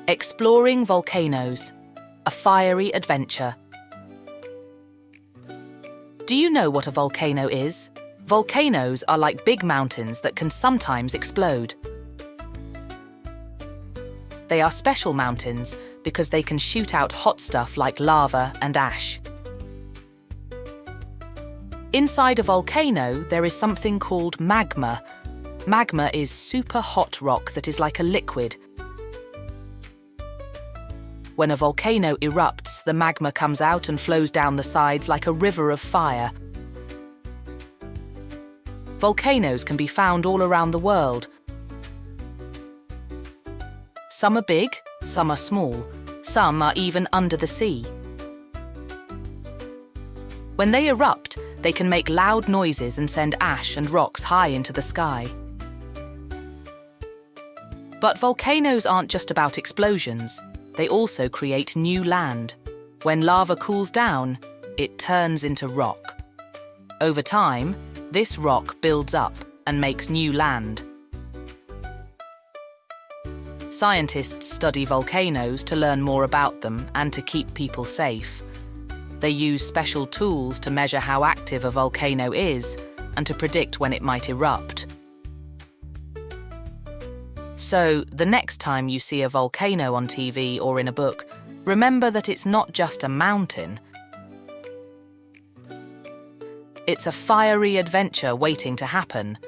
Exploring volcanoes, a fiery adventure. Do you know what a volcano is? Volcanoes are like big mountains that can sometimes explode. They are special mountains because they can shoot out hot stuff like lava and ash. Inside a volcano, there is something called magma. Magma is super hot rock that is like a liquid. When a volcano erupts, the magma comes out and flows down the sides like a river of fire. Volcanoes can be found all around the world. Some are big, some are small, some are even under the sea. When they erupt, they can make loud noises and send ash and rocks high into the sky. But volcanoes aren't just about explosions. They also create new land. When lava cools down, it turns into rock. Over time, this rock builds up and makes new land. Scientists study volcanoes to learn more about them and to keep people safe. They use special tools to measure how active a volcano is and to predict when it might erupt. So, the next time you see a volcano on TV or in a book, remember that it's not just a mountain. It's a fiery adventure waiting to happen,